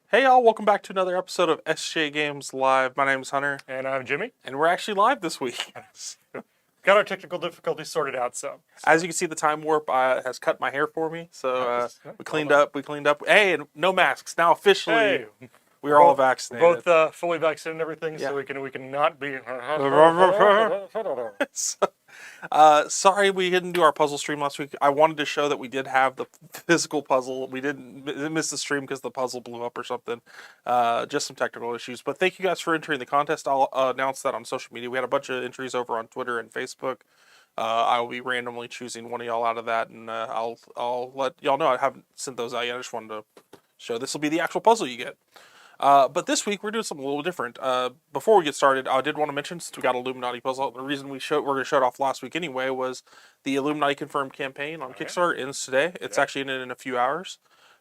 Hey y'all, welcome back to another episode of SJGames Live. My name is Hunter, And I'm Jimmy. and we're actually live this week. Got our technical difficulties sorted out, so. As you can see, the time warp has cut my hair for me, so Nice. we Well cleaned done. up. We cleaned up. Hey, and no masks now officially. Hey, We are all we're vaccinated. both fully vaccinated and everything, Yeah. so we can not be. So, sorry we didn't do our puzzle stream last week. I wanted to show that we did have the physical puzzle. We didn't miss the stream because the puzzle blew up or something. Just some technical issues. But thank you guys for entering the contest. I'll announce that on social media. We had a bunch of entries over on Twitter and Facebook. I will be randomly choosing one of y'all out of that, and I'll let y'all know. I haven't sent those out yet. I just wanted to show this will be the actual puzzle you get. But this week we're doing something a little different. Before we get started, I did want to mention, since we got Illuminati puzzle, the reason we're going to show it off last week anyway was the Illuminati confirmed campaign on Kickstarter ends today. It's actually in a few hours.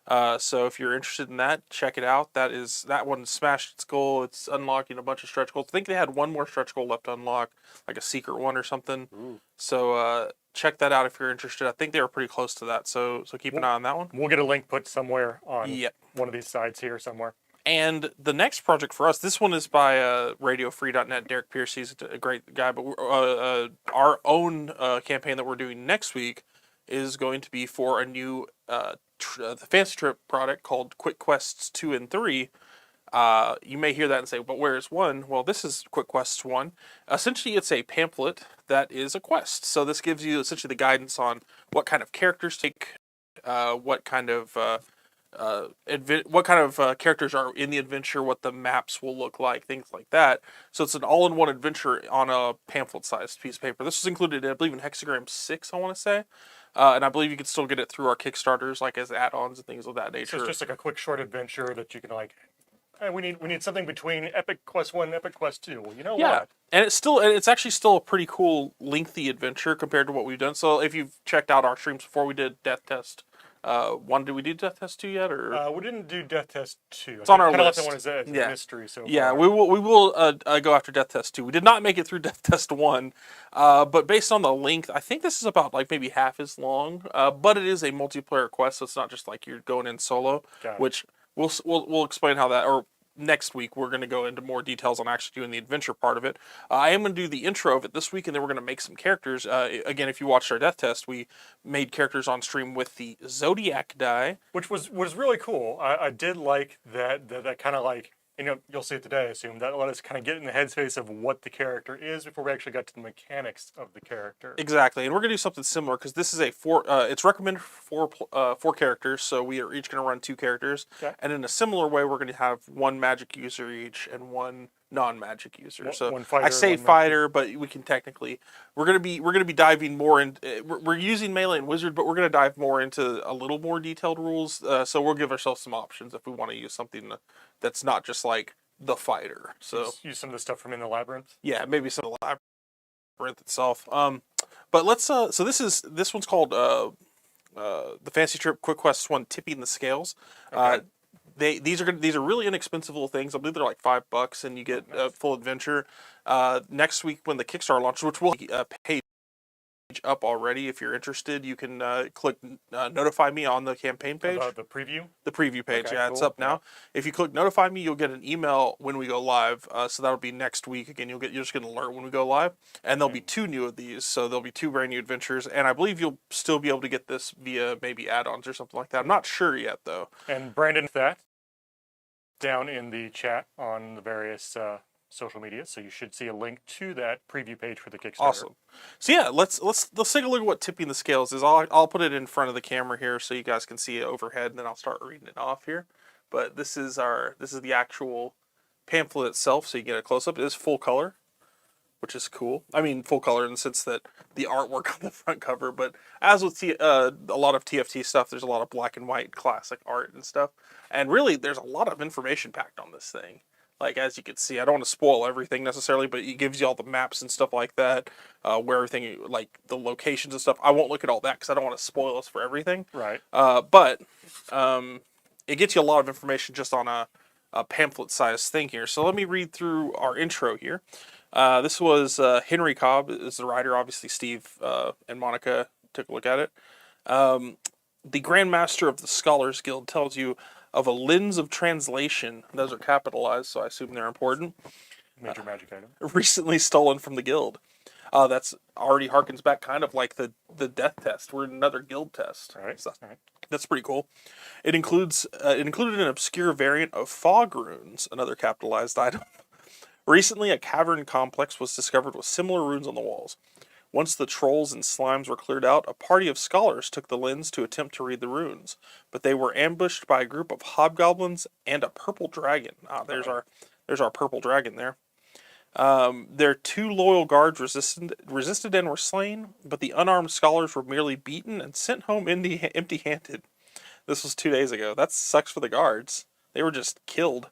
So if you're interested in that, check it out. That one smashed its goal. It's unlocking a bunch of stretch goals. I think they had one more stretch goal left to unlock, like a secret one or something. Ooh. So check that out if you're interested. I think they were pretty close to that. So keep an eye on that one. We'll get a link put somewhere on Yep. one of these sides here somewhere. And the next project for us, this one is by RadioFree.net. Derek Pierce, he's a great guy. But our own campaign that we're doing next week is going to be for a new the Fancy Trip product called Quick Quests 2 and 3. You may hear that and say, but where's 1? Well, this is Quick Quests 1. Essentially, it's a pamphlet that is a quest. So this gives you essentially the guidance on what kind of characters take, what kind of characters are in the adventure, what the maps will look like, things like that. So it's an all-in-one adventure on a pamphlet-sized piece of paper. This was included, I believe, in Hexagram 6, I want to say. And I believe you can still get it through our Kickstarters, like as add-ons and things of that nature. So it's just like a quick short adventure that you can hey, we need something between Epic Quest 1 and Epic Quest 2. Well, you know what? And it's actually still a pretty cool, lengthy adventure compared to what we've done. So if you've checked out our streams before, we did Death Test 1. Did we do Death Test 2 yet? Or We didn't do Death Test 2. It's on our list. list. Kind of left that one as a mystery so yeah, far. we will go after Death Test 2. We did not make it through Death Test 1, but based on the length, I think this is about like maybe half as long. But it is a multiplayer quest, so it's not just like you're going in solo. Which we'll explain how that, or next week we're going to go into more details on actually doing the adventure part of it. I am going to do the intro of it this week, and then we're going to make some characters. Again, if you watched our Death Test, we made characters on stream with the Zodiac die, which was really cool. I did like that kind of like, you'll see it today, I assume, that let us kind of get in the headspace of what the character is before we actually got to the mechanics of the character. Exactly, and we're going to do something similar because this is it's recommended for four characters, so we are each going to run 2 characters. Okay. And in a similar way, we're going to have 1 magic user each and 1 non-magic user. One fighter, I say one fighter, but we can technically we're going to be diving more in. We're using melee and wizard, but we're going to dive more into a little more detailed rules. So we'll give ourselves some options if we want to use something that's not just like the fighter. So use some of the stuff from In the Labyrinth. Yeah, maybe some of the labyrinth itself. But let's so this one's called the Fancy Trip Quick Quest 1 Tipping the Scales. Okay. These are really inexpensive little things. I believe they're like $5, and you get a full adventure. Next week when the Kickstarter launches, which will be a page up already, if you're interested, you can click notify me on the campaign page. The preview. The preview page, Okay, yeah, cool. it's up now. Yeah. If you click notify me, you'll get an email when we go live. So that'll be next week. Again, you're just going to alert when we go live, and there'll be 2 new of these. So there'll be 2 brand new adventures, and I believe you'll still be able to get this via maybe add-ons or something like that. I'm not sure yet though. And Brandon, that down in the chat on the various social media, so you should see a link to that preview page for the Kickstarter. Awesome. So yeah, let's take a look at what tipping the scales is. I'll put it in front of the camera here so you guys can see it overhead, and then I'll start reading it off here. But this is the actual pamphlet itself, so you get a close up. It is full color, which is cool. I mean, full color in the sense that the artwork on the front cover, but as with a lot of TFT stuff, there's a lot of black and white classic art and stuff. And really, there's a lot of information packed on this thing. Like, as you can see, I don't want to spoil everything necessarily, but it gives you all the maps and stuff like that, where everything, like the locations and stuff. I won't look at all that because I don't want to spoil us for everything. Right. But it gets you a lot of information just on a pamphlet-sized thing here. So let me read through our intro here. This was Henry Cobb is the writer. Obviously, Steve and Monica took a look at it. The Grand Master of the Scholars Guild tells you, of a lens of translation. Those are capitalized, so I assume they're important. Major magic item. Recently stolen from the guild. That's already harkens back kind of like the death test. We're in another guild test. All right. So All right. that's pretty cool. It included an obscure variant of fog runes, another capitalized item. Recently, a cavern complex was discovered with similar runes on the walls. Once the trolls and slimes were cleared out, a party of scholars took the lens to attempt to read the runes, but they were ambushed by a group of hobgoblins and a purple dragon. There's our purple dragon there. Their 2 loyal guards resisted and were slain, but the unarmed scholars were merely beaten and sent home empty-handed. This was 2 days ago. That sucks for the guards. They were just killed.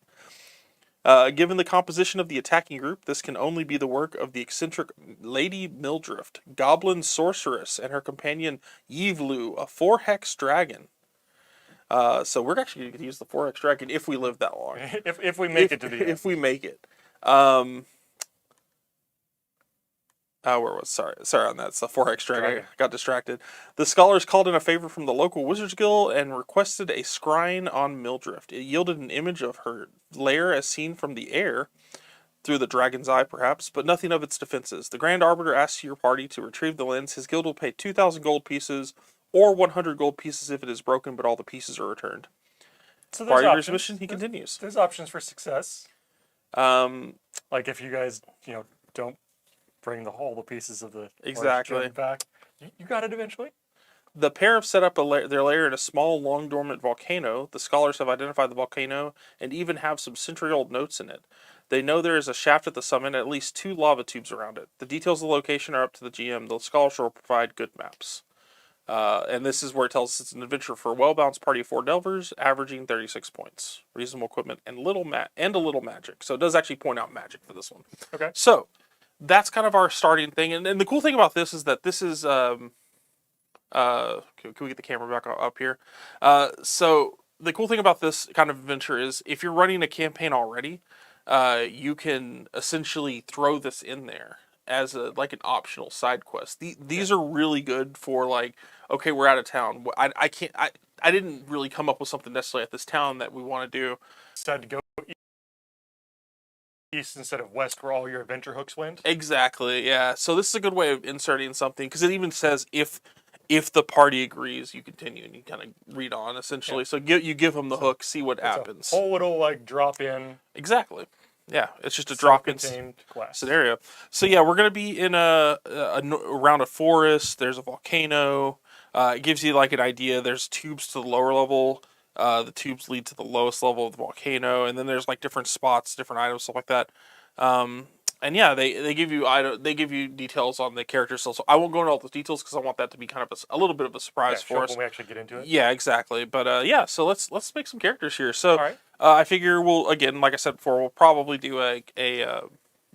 Given the composition of the attacking group, this can only be the work of the eccentric Lady Mildrift, goblin sorceress, and her companion Yevlu, a 4-hex dragon. So we're actually going to use the 4-hex dragon if we live that long. If we make it to the end. If we make it. Sorry on that. It's the 4-hex dragon. I got distracted. The scholars called in a favor from the local Wizards Guild and requested a scrying on Mildrift. It yielded an image of her lair as seen from the air, through the dragon's eye perhaps, but nothing of its defenses. The Grand Arbiter asks your party to retrieve the lens. His guild will pay 2,000 gold pieces, or 100 gold pieces if it is broken, but all the pieces are returned. So Party of his mission, he continues. There's options for success. Like if you guys, don't bring all the pieces of the Exactly back, you got it eventually. The pair have set up their lair in a small, long dormant volcano. The scholars have identified the volcano and even have some century-old notes in it. They know there is a shaft at the summit and at least 2 lava tubes around it. The details of the location are up to the GM. The scholars will provide good maps. And this is where it tells us it's an adventure for a well-balanced party of 4 delvers, averaging 36 points. Reasonable equipment and a little magic. So it does actually point out magic for this one. Okay. So that's kind of our starting thing. And the cool thing about this is that this is... can we get the camera back up here? So the cool thing about this kind of adventure is if you're running a campaign already, you can essentially throw this in there as an optional side quest. These are really good for okay, we're out of town. I didn't really come up with something necessarily at this town that we want to do. Decided to go east instead of west, where all your adventure hooks went. Exactly. Yeah. So this is a good way of inserting something because it even says if the party agrees, you continue and you kind of read on essentially. Yeah. So you give them the hook, see what happens. A whole little drop in. Exactly. Yeah, it's just a drop-in scenario. So yeah, we're gonna be in around a forest. There's a volcano. It gives you an idea. There's tubes to the lower level. The tubes lead to the lowest level of the volcano, and then there's different spots, different items, stuff like that. And yeah, they give you details on the characters. So I won't go into all the details because I want that to be kind of a little bit of a surprise for us when we actually get into it. Yeah, exactly. But yeah, so let's make some characters here. So. All right. I figure we'll, again, like I said before, we'll probably do a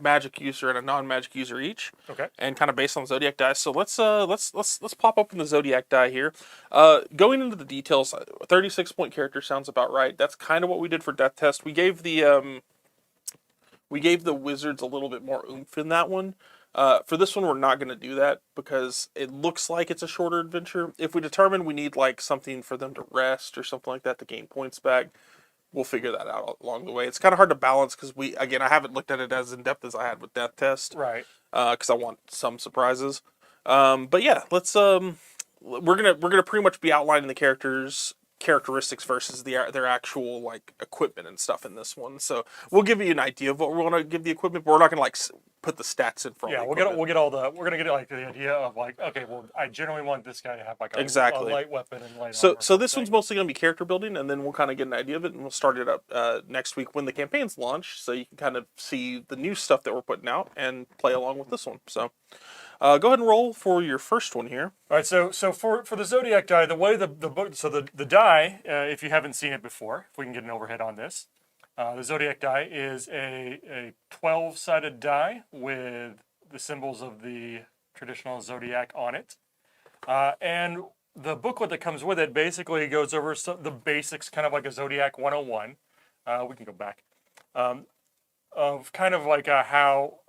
magic user and a non-magic user each. Okay. And kind of based on Zodiac die. So let's pop open the Zodiac die here. Going into the details, 36-point character sounds about right. That's kind of what we did for Death Test. We gave the wizards a little bit more oomph in that one. For this one, we're not going to do that because it looks like it's a shorter adventure. If we determine we need something for them to rest or something like that to gain points back, we'll figure that out along the way. It's kind of hard to balance because I haven't looked at it as in depth as I had with Death Test, right? Because I want some surprises. But yeah, let's we're gonna pretty much be outlining the characteristics versus their actual equipment and stuff in this one. So we'll give you an idea of what we want to give the equipment, but we're not gonna put the stats in front. Yeah, we're gonna get the idea of okay, well, I generally want this guy to have a light weapon and light armor. So this one's mostly gonna be character building, and then we'll kind of get an idea of it, and we'll start it up next week when the campaigns launch, so you can kind of see the new stuff that we're putting out and play along with this one. So. Go ahead and roll for your first one here. All right, so for the Zodiac die, the way the book, so the die, if you haven't seen it before, if we can get an overhead on this, the Zodiac die is a 12-sided die with the symbols of the traditional Zodiac on it, and the booklet that comes with it basically goes over the basics, kind of like a Zodiac 101. We can go back, of kind of how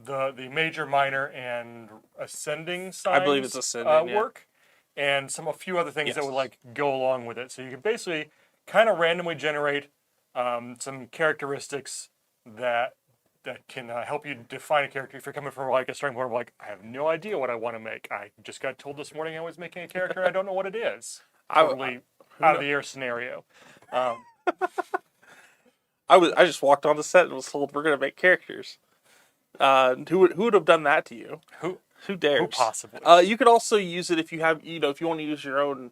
the major, minor, and ascending signs, I believe it's ascending, work, and a few other things that would go along with it. So you can basically kind of randomly generate some characteristics that can help you define a character. If you're coming from like a starting point of like, I have no idea what I want to make. I just got told this morning I was making a character and I don't know what it is. Totally out of the air scenario. I just walked on the set and was told we're gonna make characters. Who would have done that to you? Who dares? Who possibly? You could also use it if you have, if you want to use your own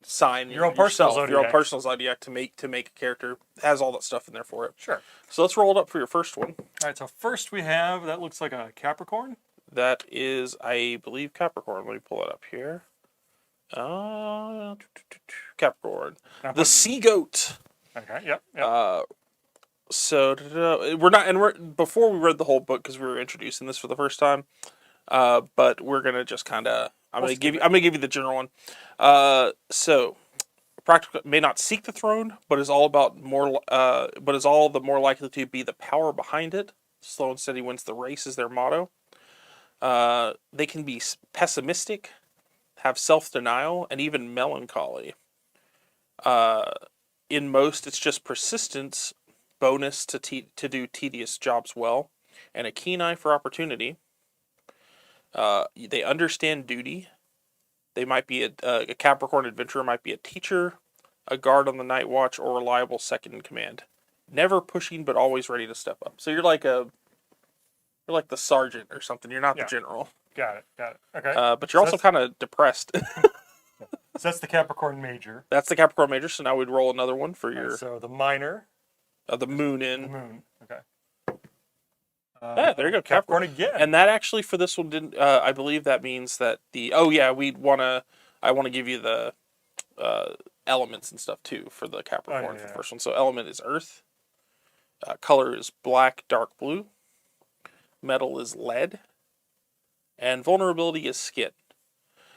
sign, Your own personal your own zodiac. personal zodiac to make a character. It has all that stuff in there for it. Sure. So let's roll it up for your first one. All right. So first we have that looks like a Capricorn. That is, I believe, Capricorn. Let me pull it up here. Capricorn, the sea goat. Okay. Yep. So we're before we read the whole book because we were introducing this for the first time. But we're gonna just kind of I'm gonna give you the general one. So practical may not seek the throne, but is all about more. But is all the more likely to be the power behind it. Slow and steady wins the race is their motto. They can be pessimistic, have self-denial, and even melancholy. In most, it's just persistence, bonus to do tedious jobs well, and a keen eye for opportunity. They understand duty. They might be a Capricorn adventurer, might be a teacher, a guard on the night watch, or reliable second in command. Never pushing, but always ready to step up. So you're like the sergeant or something. You're not the general. Got it. Okay. But you're also kind of depressed. So that's the Capricorn major. That's the Capricorn major. So now we'd roll another one for your. So the minor. The moon in. The moon. Okay. Yeah, there you go, Capricorn again. And that actually for this one didn't. I believe that means that the. Oh yeah, I want to give you the elements and stuff too for the Capricorn for the first one. So element is earth. Color is black, dark blue. Metal is lead. And vulnerability is skin.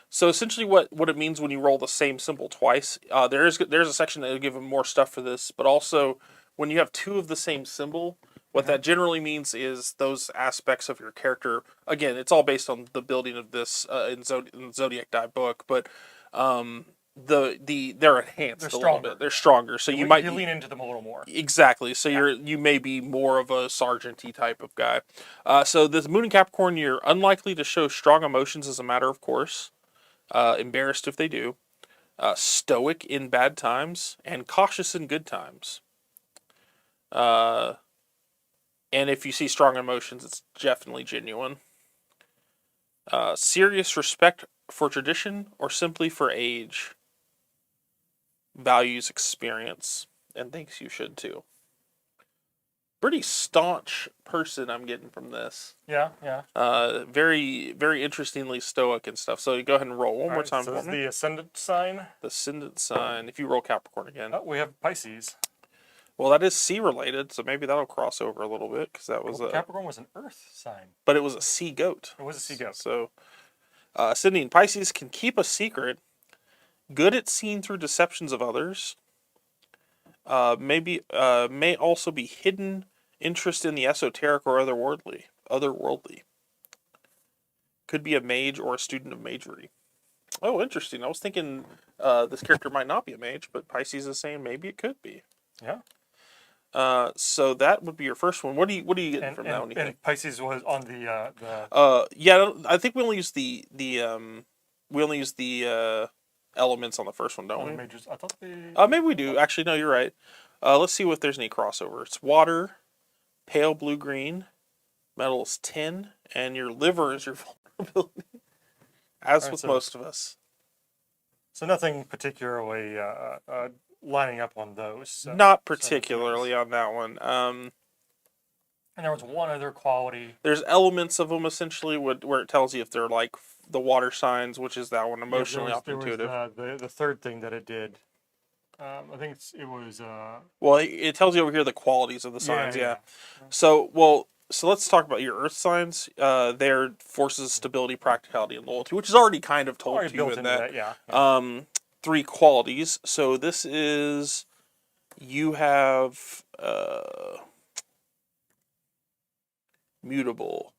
So essentially what it means when you roll the same symbol twice, there's a section that will give them more stuff for this, but also when you have two of the same symbol, what that generally means is those aspects of your character, again, it's all based on the building of this in the Zodiac Die book, but they're enhanced a little bit. They're stronger, so you might lean into them a little more. Exactly. So you may be more of a sergeant-y type of guy. So this Moon in Capricorn, you're unlikely to show strong emotions as a matter of course. Embarrassed if they do. Stoic in bad times and cautious in good times. And if you see strong emotions, it's definitely genuine. Serious respect for tradition or simply for age. Values experience and thinks you should too. Pretty staunch person I'm getting from this. Yeah. Very, very interestingly stoic and stuff. So you go ahead and roll one more time. So this is the ascendant sign. The ascendant sign. If you roll Capricorn again. Oh, we have Pisces. Well, that is sea related, so maybe that'll cross over a little bit because that was Capricorn was an earth sign. But it was a sea goat. It was a sea goat. So, ascending Pisces can keep a secret. Good at seeing through deceptions of others. May also be hidden interest in the esoteric or otherworldly. Could be a mage or a student of magery. Oh, interesting. I was thinking this character might not be a mage, but Pisces is saying maybe it could be. Yeah. So that would be your first one. What do you get from that one? And Pisces was on the. Yeah, I think we only use the elements on the first one, don't we? Majors. I thought they. Maybe we do. Actually, no, you're right. Let's see if there's any crossover. It's water, pale blue green, metal is tin, and your liver is your vulnerability. As with most of us. So nothing particularly lining up on those. Not particularly on that one. And there was one other quality. There's elements of them essentially where it tells you if they're like the water signs, which is that one, emotionally intuitive. The third thing that it did. I think it was. Well, it tells you over here the qualities of the signs. Yeah. So let's talk about your Earth signs. They're forces, stability, practicality, and loyalty, which is already kind of told to you in that. Yeah. 3 qualities. So this is you have mutable.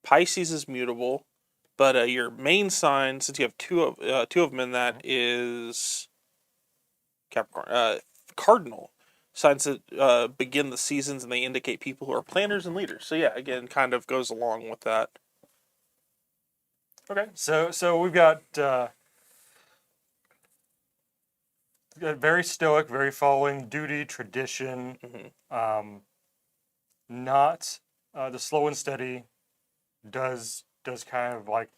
Pisces is mutable, but your main sign, since you have two of them in that, is Capricorn, cardinal signs that begin the seasons, and they indicate people who are planners and leaders. So yeah, again, kind of goes along with that. Okay, so we've got very stoic, very following duty, tradition, not the slow and steady. Does kind of like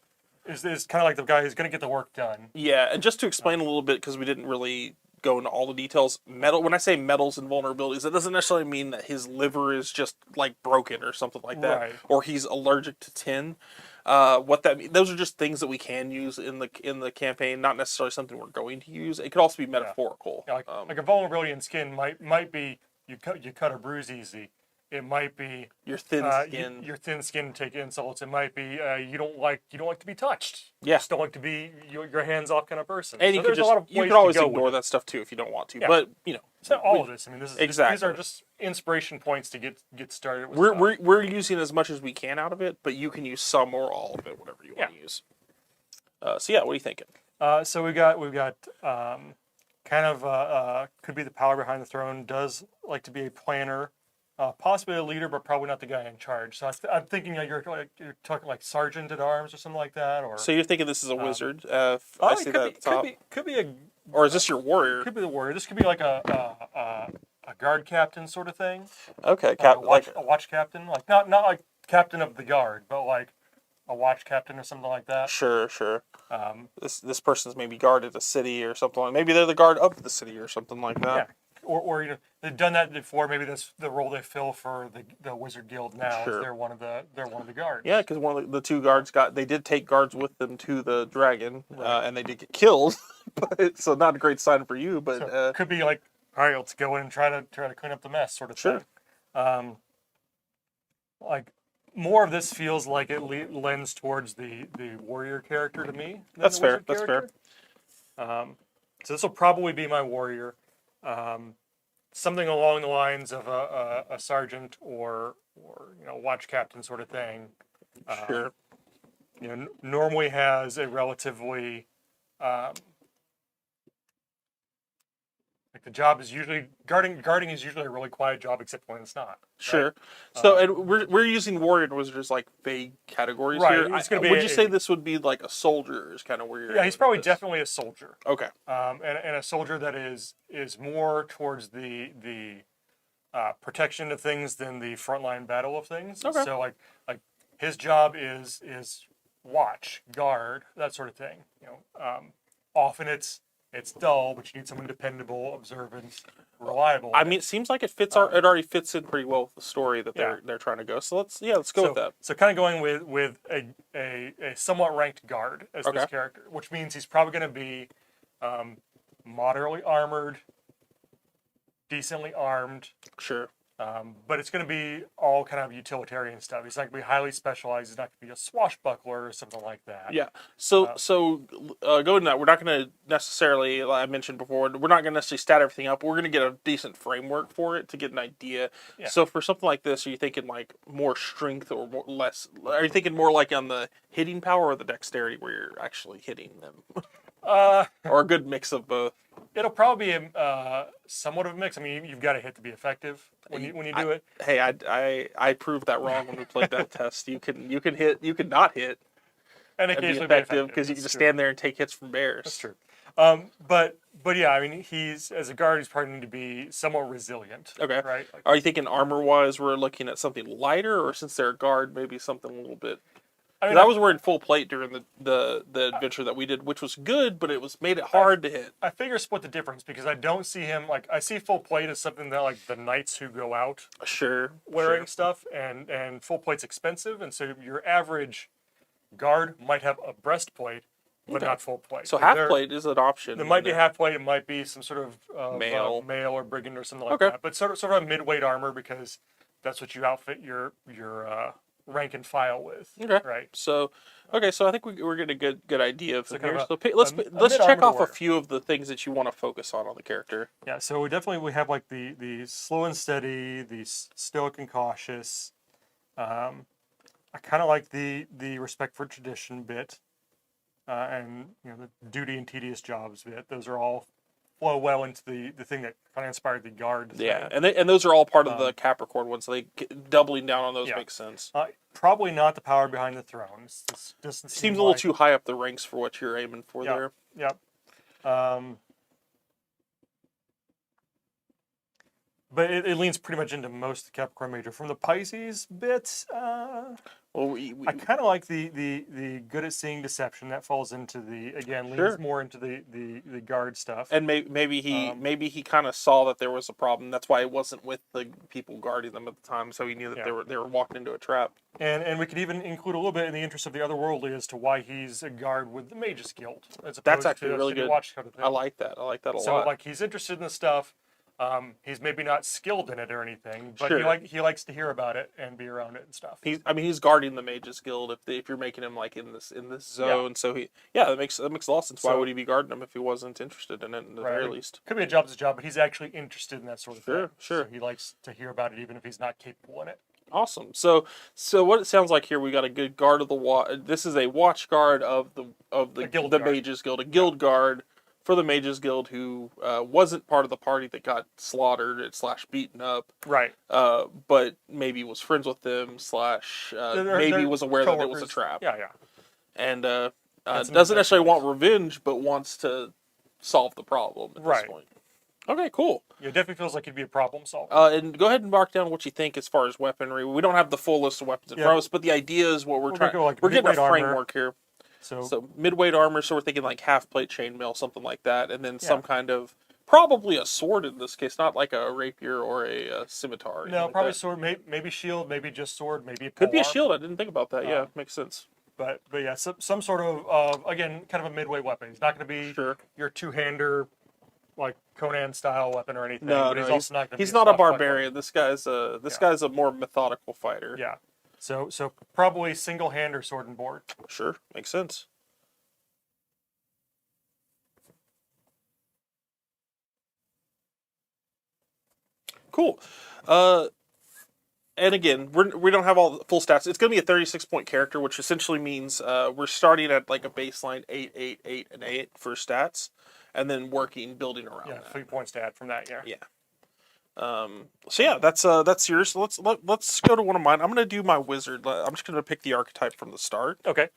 is kind of like the guy who's going to get the work done. Yeah, and just to explain a little bit, because we didn't really go into all the details. Metal. When I say metals and vulnerabilities, it doesn't necessarily mean that his liver is just like broken or something like that, Right. or he's allergic to tin. What that means? Those are just things that we can use in the campaign, not necessarily something we're going to use. It could also be metaphorical. Yeah, like a vulnerability in skin might be you cut or bruise easy. It might be Your thin skin. your thin skin take insults. It might be you don't like to be touched. Yeah. You just don't like to be your hands off kind of person. And so you could there's just a lot of you ways could always to go ignore with it. that stuff too if you don't want to. Yeah. But you know, It's not all of this. I mean, these exactly. are just inspiration points to get started with. We're using as much as we can out of it, but you can use some or all of it, whatever you want to use. So yeah, what are you thinking? So we've got kind of could be the power behind the throne. Does like to be a planner, possibly a leader, but probably not the guy in charge. So I'm thinking you're talking like sergeant at arms or something like that, or So you're thinking this is a wizard? I see that at the top. could be a Or is this your warrior? could be the warrior. This could be like a guard captain sort of thing. Okay, A watch captain, like not like captain of the guard, but like a watch captain or something like that. Sure. This person's maybe guarded a city or something like. Maybe they're the guard of the city or something like that. Yeah, or you know they've done that before. Maybe that's the role they fill for the Wizard Guild now. Sure. Is they're one of the guards. Yeah, because one of the two guards they did take guards with them to the dragon, and they did get killed. But so not a great sign for you. But So could be like, all right, let's go in and try to clean up the mess, sort of Sure. thing. Like more of this feels like it lends towards the warrior character to me. Than That's the fair. wizard That's character. So this will probably be my warrior. Something along the lines of a sergeant or watch captain sort of thing. Sure. Normally has a relatively like the job is usually guarding is usually a really quiet job except when it's not. Right? Sure. So and we're using warrior and wizard as like vague categories Right, here. it's gonna be Would you say this would be like a soldier is kind of where you're Yeah, he's probably definitely a soldier. Okay. And a soldier that is more towards the protection of things than the frontline battle of things. Okay. So like his job is watch, guard, that sort of thing. Often it's dull, but you need someone dependable, observant, reliable. I mean, it seems like it fits it already fits in pretty well with the story that they're trying to go. So let's go with that. So kind of going with a somewhat ranked guard as this character, which means he's probably going to be moderately armored, decently armed. Sure. But it's going to be all kind of utilitarian stuff. He's not going to be highly specialized. He's not going to be a swashbuckler or something like that. Yeah. So going to that, we're not going to necessarily, like I mentioned before, we're not going to necessarily stat everything up. We're going to get a decent framework for it to get an idea. Yeah. So for something like this, are you thinking like more strength or less? Are you thinking more like on the hitting power or the dexterity where you're actually hitting them? Or a good mix of both? It'll probably be somewhat of a mix. I mean, you've got to hit to be effective when you do it. Hey, I proved that wrong when we played that test. You can hit, you can not hit, and occasionally be effective because you can just stand there and take hits from bears. That's true. But yeah, I mean, he's as a guard, he's probably going to be somewhat resilient. Okay. Right. Are you thinking armor wise, we're looking at something lighter, or since they're a guard, maybe something a little bit? I mean, I was wearing full plate during the adventure that we did, which was good, but it made it hard to hit. I figure split the difference because I don't see him I see full plate as something that like the knights who go out wearing stuff, and full plate's expensive, and so your average guard might have a breastplate, but not full plate. So half plate is an option. There might be half plate. It might be some sort of mail or brigand or something like that. But sort of a mid-weight armor because that's what you outfit your rank and file with. Okay. Right. So I think we're getting a good idea of here. So let's check off a few of the things that you want to focus on the character. Yeah. So we have like the slow and steady, the stoic and cautious. I kind of like the respect for tradition bit, and the duty and tedious jobs bit. Those are all flow well into the thing that kind of inspired the guard. Yeah, thing. and those are all part of the Capricorn ones, so doubling down on those Yeah. makes sense. Probably not the power behind the throne. This doesn't seem Seems a little like, too high up the ranks for what you're aiming for there. Yep. But it leans pretty much into most of the Capricorn major. From the Pisces bits, Well, we I kind of like the good at seeing deception. That falls into leans Sure. more into the guard stuff. and maybe he kind of saw that there was a problem. That's why he wasn't with the people guarding them at the time, so he knew that they were walking into a trap. And we could even include a little bit in the interest of the otherworldly as to why he's a guard with the Mages Guild, as opposed That's actually to really City good. Watch kind of thing. I like that. I like that a So lot. like he's interested in the stuff. He's maybe not skilled in it or anything, but Sure. he likes to hear about it and be around it and stuff. He's guarding the Mages Guild if you're making him like in this zone. So that makes a lot of sense. Why So- would he be guarding him if he wasn't interested in it at the very least? Could be a job's a job, but he's actually interested in that sort of thing. Sure. So he likes to hear about it even if he's not capable in it. Awesome. So what it sounds like here, we got a good guard of the watch. This is a watch guard of the guild guard. Mages Guild, a guild guard for the Mages Guild who wasn't part of the party that got slaughtered / beaten up. Right. But maybe was friends with them / maybe was aware that it was a coworkers. trap. Yeah. And some doesn't necessarily intentions. want revenge, but wants to solve the problem at Right. this point. Okay, cool. It definitely feels like he'd be a problem solver. And go ahead and mark down what you think as far as weaponry. We don't have the full list of weapons in front of us, but the idea is what we're trying. go like we're getting a midweight armor. framework here. so So midweight armor, so we're thinking like half plate chainmail, something like that, and then some kind of probably a sword in this case, not like a rapier or a scimitar. Or anything no, like probably that. sword, maybe shield, maybe just sword, maybe Could be a polearm. shield. I didn't think about that. Yeah, makes sense. But yeah, some sort of again, kind of a midway weapon. He's not going to be Sure. your two-hander, like Conan style weapon or anything. No, but he's also not going to. he's not a barbarian. This guy's a more methodical fighter. Yeah. So probably single hand or sword and board. Sure, makes sense. Cool. And again, we don't have all the full stats. It's going to be a 36-point character, which essentially means we're starting at like a baseline 8, 8, 8, and 8 for stats, and then building around that. 3 points to add from that. Yeah. So yeah, that's yours. Let's go to one of mine. I'm going to do my wizard. I'm just going to pick the archetype from the start, Okay.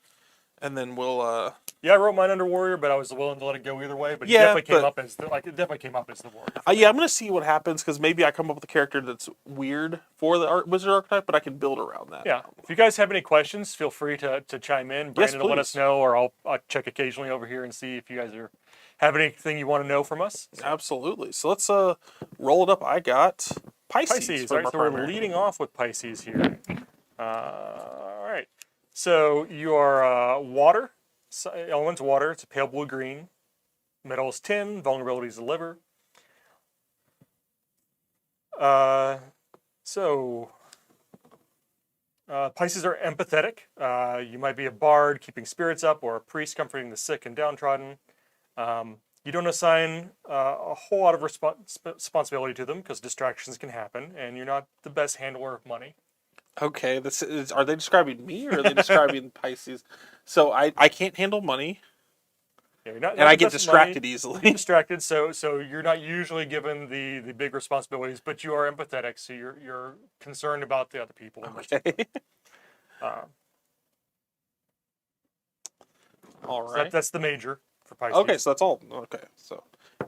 and then we'll. Yeah, I wrote mine under warrior, but I was willing to let it go either way. But it Yeah, definitely came but- up as it definitely came up as the warrior. Yeah, I'm going to see what happens because maybe I come up with a character that's weird for the wizard archetype, but I can build around that. Yeah. If you guys have any questions, feel free to chime in. Brandon will let us please. know, or I'll check occasionally over here and see if you guys have anything you want to know from us. Absolutely. So let's roll it up. I got Pisces. Pisces, for right? my So we're primary. leading off with Pisces here. All right. So you are water. Element's water. It's a pale blue green. Metal is tin. Vulnerability is the liver. Pisces are empathetic. You might be a bard keeping spirits up, or a priest comforting the sick and downtrodden. You don't assign a whole lot of responsibility to them because distractions can happen, and you're not the best handler of money. Okay, are they describing me or are they describing Pisces? So I can't handle money, Yeah, you're not and I the get best at distracted money. easily. You're distracted, so you're not usually given the big responsibilities, but you are empathetic, so you're concerned about the other people. Okay. All So right. that's the major for Pisces. Okay, so that's all. Okay, so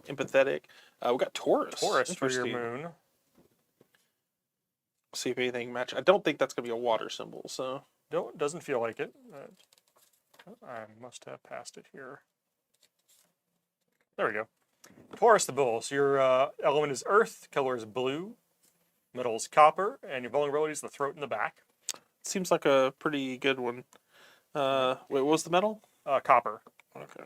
empathetic. We got Taurus. Taurus for your Interesting. moon. See if anything match. I don't think that's gonna be a water symbol. So Doesn't feel like it. I must have passed it here. There we go. Taurus the bull. So your element is earth, color is blue, metal is copper, and your vulnerability is the throat and the back. seems like a pretty good one. Wait, what was the metal? Copper. Okay.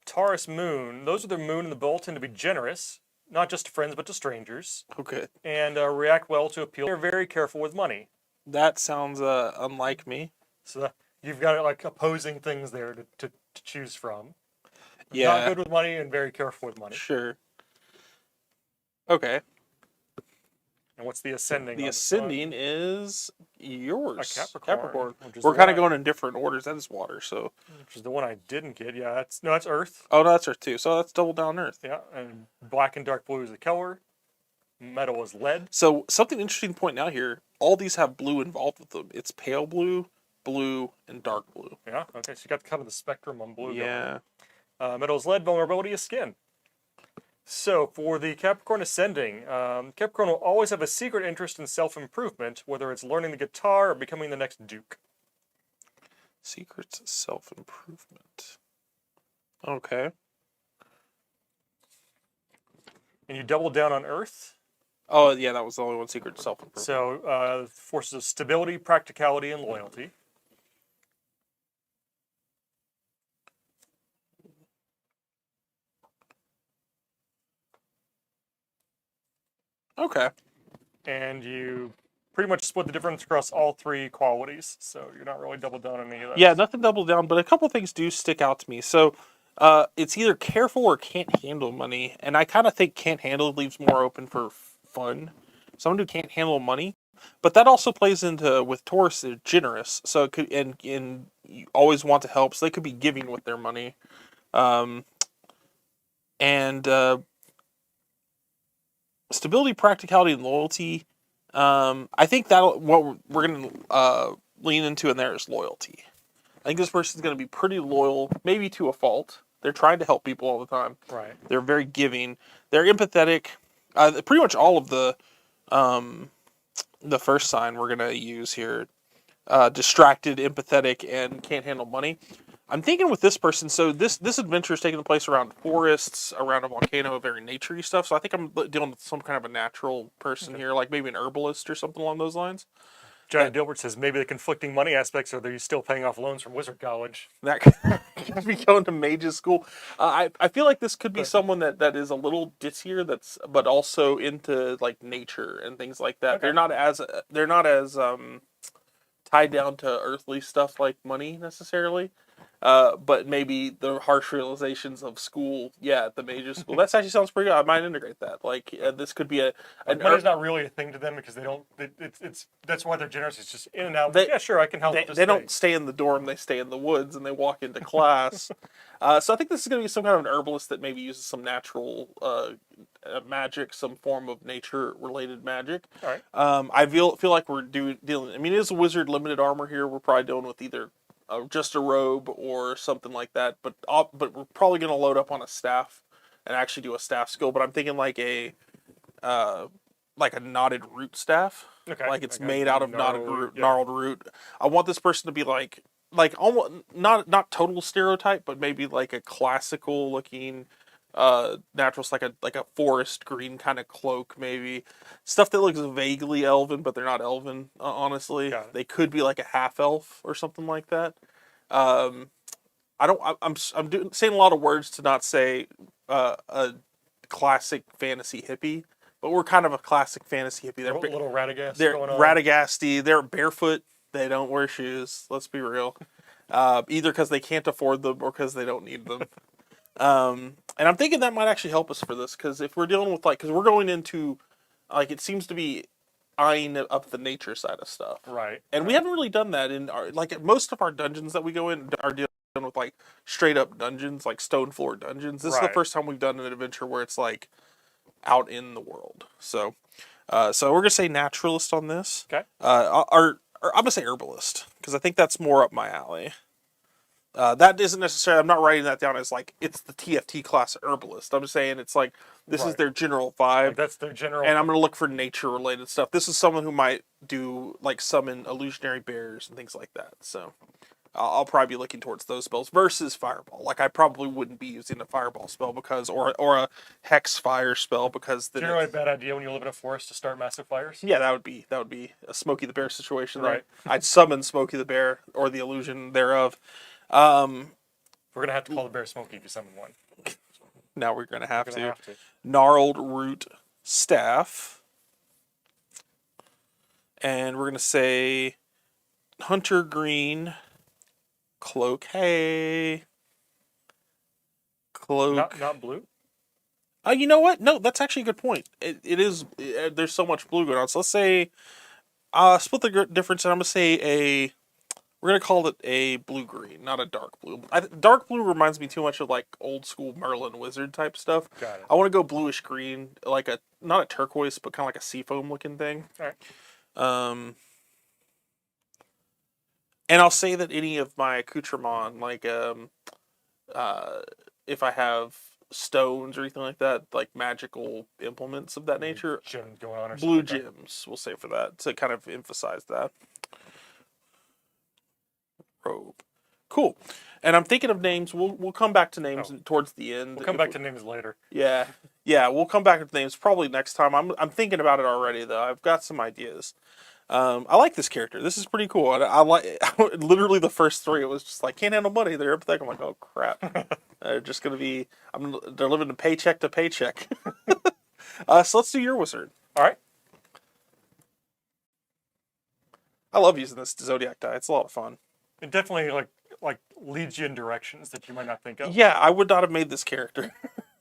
Taurus moon. Those with their moon in the bull tend to be generous, not just to friends but to strangers, Okay. and react well to appeal. They're very careful with money. That sounds unlike me. So you've got like opposing things there to choose from. Yeah. Not good with money and very careful with money. Sure. Okay. And what's the ascending? The on the sun? ascending is yours, Capricorn, which is We're the kind of one going in different orders. That is water, so. which is the one I didn't get. Yeah, that's Earth. Oh, no, that's Earth too. So that's double down Earth. Yeah, and black and dark blue is the color. Metal is lead. So something interesting to point out here. All these have blue involved with them. It's pale blue, blue, and dark blue. Yeah, okay, so you got kind of the spectrum on blue Yeah. going. Metal is lead. Vulnerability is skin. So for the Capricorn ascending, Capricorn will always have a secret interest in self-improvement, whether it's learning the guitar or becoming the next Duke. Secrets self-improvement. Okay. And you double down on Earth. Oh, yeah, that was the only one. Secret self-improvement. So forces of stability, practicality, and loyalty. Okay. And you pretty much split the difference across all three qualities. So you're not really double down on any of those. Yeah, nothing double down, but a couple things do stick out to me. So, it's either careful or can't handle money, and I kind of think can't handle leaves more open for fun. Someone who can't handle money, but that also plays into with Taurus. They're generous, so it could and you always want to help, so they could be giving with their money, and stability, practicality, and loyalty. I think that what we're going to lean into in there is loyalty. I think this person's going to be pretty loyal, maybe to a fault. They're trying to help people all the time. Right. They're very giving. They're empathetic. Pretty much all of the first sign we're going to use here. Distracted, empathetic, and can't handle money. I'm thinking with this person, so this adventure is taking place around forests, around a volcano, very naturey stuff. So I think I'm dealing with some kind of a natural person here, like maybe an herbalist or something along those lines. Giant Dilbert says maybe the conflicting money aspects are that you're still paying off loans from Wizard College. That could be going to mage's school. I feel like this could be someone that is a little ditzier, but also into like nature and things like that. Okay. They're not as tied down to earthly stuff like money necessarily. But maybe the harsh realizations of school, the mage's school. That actually sounds pretty good. I might integrate that. Like this could be money's not really a thing to them because they don't. It's that's why they're generous. It's just in and out. Yeah, sure, I can help. They don't stay in the dorm. They stay in the woods and they walk into class. So I think this is going to be some kind of an herbalist that maybe uses some natural magic, some form of nature related magic. All right. I feel like we're dealing. I mean, it is a wizard limited armor here. We're probably dealing with either just a robe or something like that. But we're probably going to load up on a staff and actually do a staff skill. But I'm thinking like a knotted root staff. Okay. Like it's made out of gnarled root. I want this person to be like almost not total stereotype, but maybe like a classical looking naturals, like a forest green kind of cloak, maybe stuff that looks vaguely elven, but they're not elven. Honestly, they could be like a half elf or something like that. I'm saying a lot of words to not say a classic fantasy hippie, but we're kind of a classic fantasy hippie. They're a little Radagast. They're going on. Radagasty. They're barefoot. They don't wear shoes. Let's be real. Either because they can't afford them or because they don't need them. And I'm thinking that might actually help us for this, because if we're dealing with because we're going into it seems to be eyeing up the nature side of stuff, right? And we haven't really done that in our most of our dungeons that we go in are dealing with like straight up dungeons, like stone floor dungeons. This is the first time we've done an adventure where it's like out in the world. So we're gonna say naturalist on this. Okay. Or I'm gonna say herbalist, because I think that's more up my alley. That isn't necessarily. I'm not writing that down as like it's the TFT class herbalist. I'm just saying it's like this is their general vibe. Like that's their general. And I'm gonna look for nature related stuff. This is someone who might do like summon illusionary bears and things like that. So I'll probably be looking towards those spells versus fireball. Like I probably wouldn't be using a fireball spell because or a hex fire spell because generally a bad idea when you live in a forest to start massive fires. Yeah, that would be a Smokey the Bear situation. Right. I'd summon Smokey the Bear or the illusion thereof. We're gonna have to call the bear Smokey if you summon one. Now we're gonna have to. Gnarled root staff, and we're gonna say hunter green cloak. Hey, cloak. Not blue. You know what? No, that's actually a good point. It is. There's so much blue going on. So let's say, split the difference, and I'm gonna say a. We're gonna call it a blue green, not a dark blue. Dark blue reminds me too much of like old school Merlin wizard type stuff. Got it. I want to go bluish green, like a not a turquoise, but kind of like a seafoam looking thing. All right. And I'll say that any of my accoutrement, like if I have stones or anything like that, like magical implements of that nature, Gem going on or blue something. gems, we'll say for that to kind of emphasize that. Robe, cool. And I'm thinking of names. We'll come back to names towards the end. We'll come back to names later. Yeah, we'll come back to names probably next time. I'm thinking about it already though. I've got some ideas. I like this character. This is pretty cool. I like literally the first three. It was just like can't handle money. They're empathetic. I'm like, oh crap. They're just gonna be. They're living a paycheck to paycheck. So let's do your wizard. All right. I love using this Zodiac die. It's a lot of fun. It definitely like leads you in directions that you might not think of. Yeah, I would not have made this character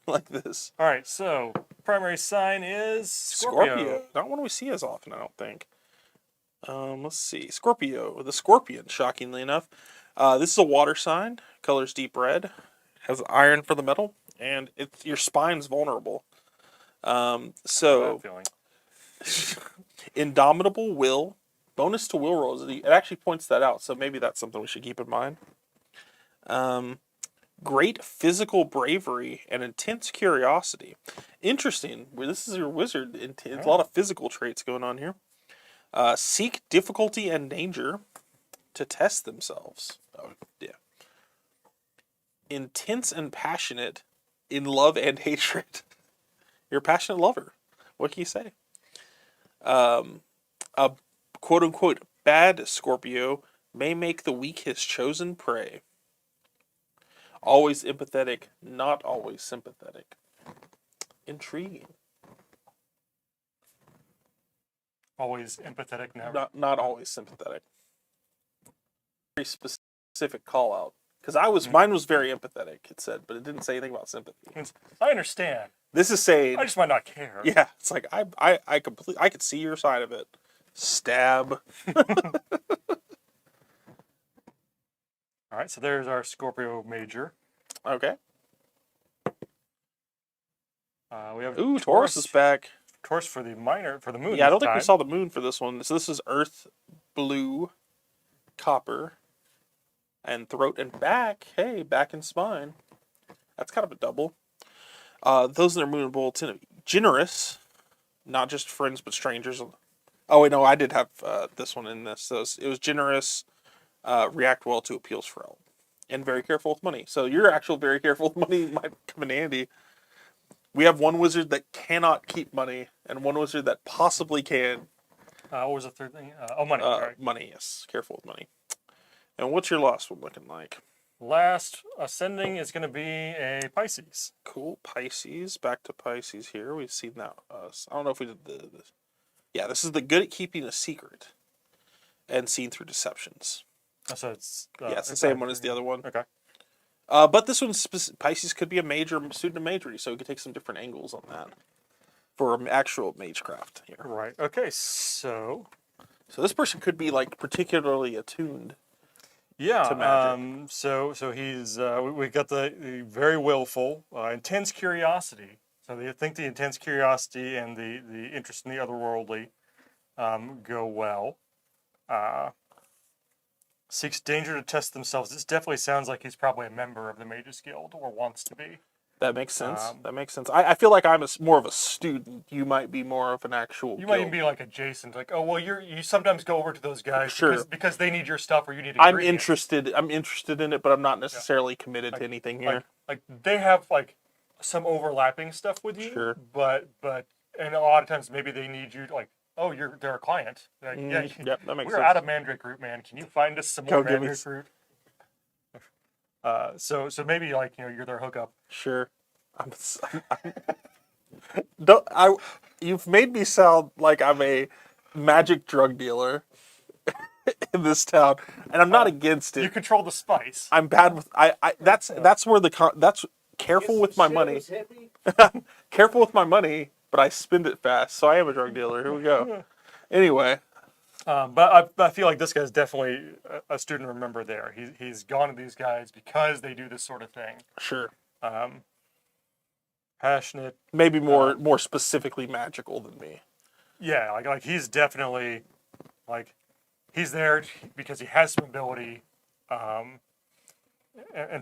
like this. All right. So primary sign is Scorpio. Not one we see as often, I don't think. Let's see. Scorpio, the scorpion, shockingly enough. This is a water sign. Color's deep red. Has iron for the metal. And your spine's vulnerable. So, Feeling. indomitable will. Bonus to will rolls. It actually points that out, so maybe that's something we should keep in mind. Great physical bravery and intense curiosity. Interesting. This is your wizard. A lot of physical traits going on here. Seek difficulty and danger to test themselves. Oh, yeah. Intense and passionate in love and hatred. You're a passionate lover. What can you say? A quote-unquote bad Scorpio may make the weak his chosen prey. Always empathetic, not always sympathetic. Intriguing. Always empathetic, never. Not always sympathetic. Very specific call out. Because mine was very empathetic, it said, but it didn't say anything about sympathy. I understand. This is saying, I just might not care. yeah, it's like I could see your side of it. Stab. All right, so there's our Scorpio major. Okay. We have Ooh, Taurus is back. Taurus for the minor, for the moon. Yeah, I don't think we saw the moon for this one. So this is Earth, blue, copper, and throat and back. Hey, back and spine. That's kind of a double. Those that are moon and bulletin, generous, not just friends but strangers. Oh wait, no, I did have this one in this. So it was generous, react well to appeals for help, and very careful with money. So your actual very careful with money might come in handy. We have one wizard that cannot keep money, and one wizard that possibly can. What was the third thing? Money. Right. Money, yes. Careful with money. And what's your last one looking like? Last ascending is going to be a Pisces. Cool. Pisces. Back to Pisces here. We've seen that. I don't know if we did this. Yeah, this is the good at keeping a secret and seen through deceptions. So it's... yeah, it's the same one as the other one. Okay. But this one's Pisces could be a major student of magery, so we could take some different angles on that for actual magecraft here. Right. Okay. So this person could be like particularly attuned. Yeah. To magic. So he's we got the very willful, intense curiosity. So I think the intense curiosity and the interest in the otherworldly go well. Seeks danger to test themselves. This definitely sounds like he's probably a member of the Mages Guild or wants to be. That makes sense. That makes sense. I feel like I'm more of a student. You might be more of an actual. You might even be like adjacent. Like, oh well, you sometimes go over to those guys because they need your stuff or you need. I'm interested in it, but I'm not necessarily committed to anything here. Like they have like some overlapping stuff with you. Sure. But and a lot of times maybe they need you like. Oh, they're a client. Like, yep, that makes sense. We're out of Mandrake root, man. Can you find us some more Mandrake root? So maybe like you're their hookup. Sure. You've made me sound like I'm a magic drug dealer in this town, and I'm not against it. You control the spice. I'm bad with that's where that's careful with my money. Careful with my money, but I spend it fast, so I am a drug dealer. Here we go. Anyway, But I feel like this guy's definitely a student to remember there. He's gone to these guys because they do this sort of thing. sure. Passionate. Maybe more specifically magical than me. Yeah, like he's definitely like he's there because he has some ability, and